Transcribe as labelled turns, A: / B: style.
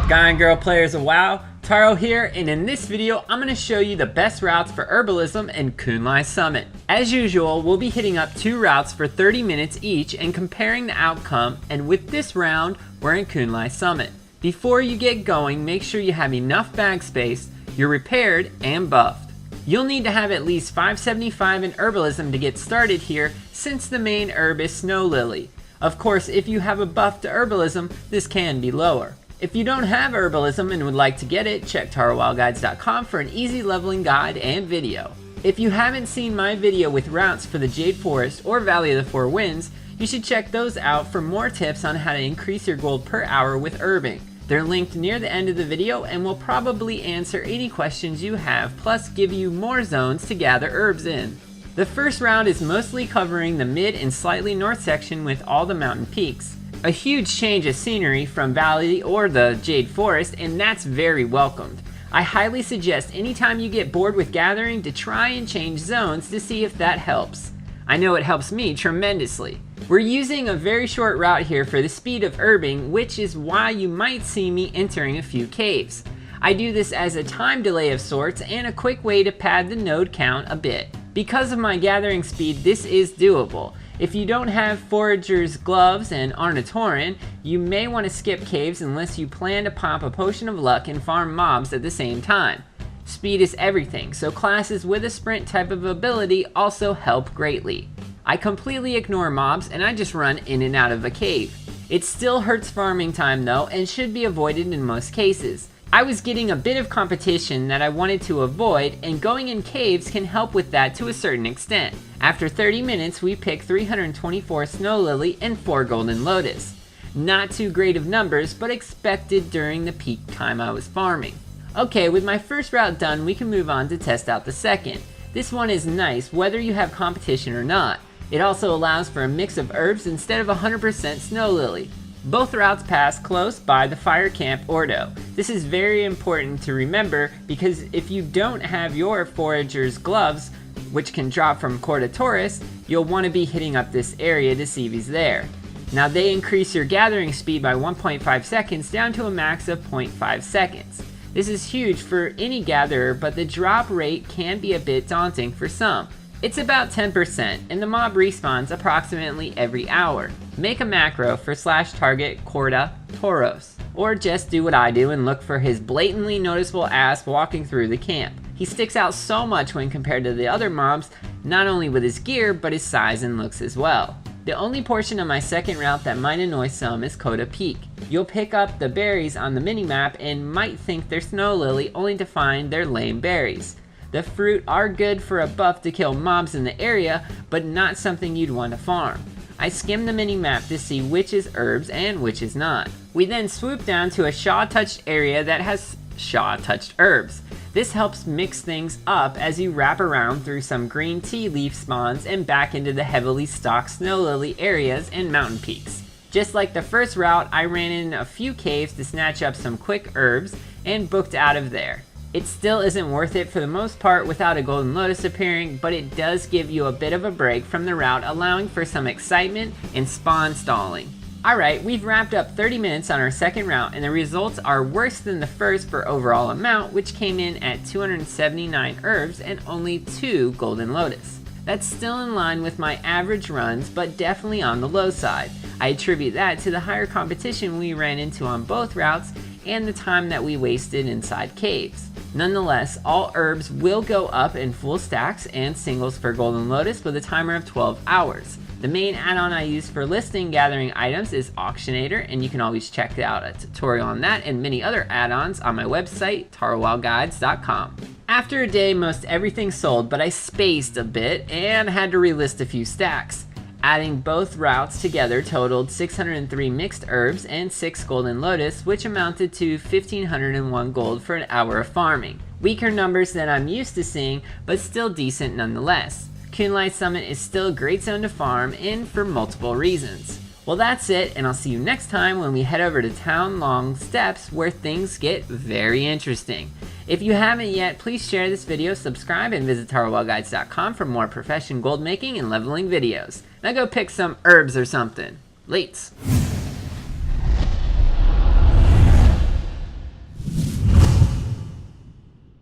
A: Guy and girl players of WoW, Taro here, and in this video I'm going to show you the best routes for herbalism and Kun-Lai Summit. As usual, we'll be hitting up 2 routes for 30 minutes each and comparing the outcome, and with this round, we're in Kun-Lai Summit. Before you get going, make sure you have enough bag space, you're repaired and buffed. You'll need to have at least 575 in herbalism to get started here, since the main herb is Snow Lily. Of course, if you have a buff to herbalism, this can be lower. If you don't have herbalism and would like to get it, check tarowildguides.com for an easy leveling guide and video. If you haven't seen my video with routes for the Jade Forest or Valley of the Four Winds, you should check those out for more tips on how to increase your gold per hour with herbing. They're linked near the end of the video and will probably answer any questions you have, plus give you more zones to gather herbs in. The first round is mostly covering the mid and slightly north section with all the mountain peaks. A huge change of scenery from Valley or the Jade Forest, and that's very welcomed. I highly suggest anytime you get bored with gathering to try and change zones to see if that helps. I know it helps me tremendously. We're using a very short route here for the speed of herbing, which is why you might see me entering a few caves. I do this as a time delay of sorts and a quick way to pad the node count a bit. Because of my gathering speed, this is doable. If you don't have Forager's Gloves and aren't a Tauren, you may want to skip caves unless you plan to pop a potion of luck and farm mobs at the same time. Speed is everything, so classes with a sprint type of ability also help greatly. I completely ignore mobs and I just run in and out of a cave. It still hurts farming time though and should be avoided in most cases. I was getting a bit of competition that I wanted to avoid, and going in caves can help with that to a certain extent. After 30 minutes we pick 324 Snow Lily and 4 Golden Lotus. Not too great of numbers, but expected during the peak time I was farming. Okay, with my first route done, we can move on to test out the second. This one is nice whether you have competition or not. It also allows for a mix of herbs instead of 100% Snow Lily. Both routes pass close by the Fire Camp Ordo. This is very important to remember because if you don't have your Forager's Gloves, which can drop from Corda Taurus, you'll want to be hitting up this area to see if he's there. Now they increase your gathering speed by 1.5 seconds down to a max of 0.5 seconds. This is huge for any gatherer, but the drop rate can be a bit daunting for some. It's about 10%, and the mob respawns approximately every hour. Make a macro for /target Corda Taurus, or just do what I do and look for his blatantly noticeable ass walking through the camp. He sticks out so much when compared to the other mobs, not only with his gear, but his size and looks as well. The only portion of my second route that might annoy some is Coda Peak. You'll pick up the berries on the minimap and might think they're Snow Lily only to find they're lame berries. The fruit are good for a buff to kill mobs in the area, but not something you'd want to farm. I skim the minimap to see which is herbs and which is not. We then swoop down to a Shaw-touched area that has Shaw-touched herbs. This helps mix things up as you wrap around through some green tea leaf spawns and back into the heavily stocked Snow Lily areas and mountain peaks. Just like the first route, I ran in a few caves to snatch up some quick herbs and booked out of there. It still isn't worth it for the most part without a Golden Lotus appearing, but it does give you a bit of a break from the route, allowing for some excitement and spawn stalling. Alright, we've wrapped up 30 minutes on our second route, and the results are worse than the first for overall amount, which came in at 279 herbs and only 2 Golden Lotus. That's still in line with my average runs, but definitely on the low side. I attribute that to the higher competition we ran into on both routes and the time that we wasted inside caves. Nonetheless, all herbs will go up in full stacks and singles for Golden Lotus with a timer of 12 hours. The main add-on I use for listing gathering items is Auctionator, and you can always check out a tutorial on that and many other add-ons on my website, tarowildguides.com. After a day, most everything sold, but I spaced a bit and had to relist a few stacks. Adding both routes together totaled 603 mixed herbs and 6 Golden Lotus, which amounted to 1,501 gold for an hour of farming. Weaker numbers than I'm used to seeing, but still decent nonetheless. Kun-Lai Summit is still a great zone to farm in for multiple reasons. Well, that's it, and I'll see you next time when we head over to Town Long Steps where things get very interesting. If you haven't yet, please share this video, subscribe, and visit tarowildguides.com for more profession gold making and leveling videos. Now go pick some herbs or something. Lates.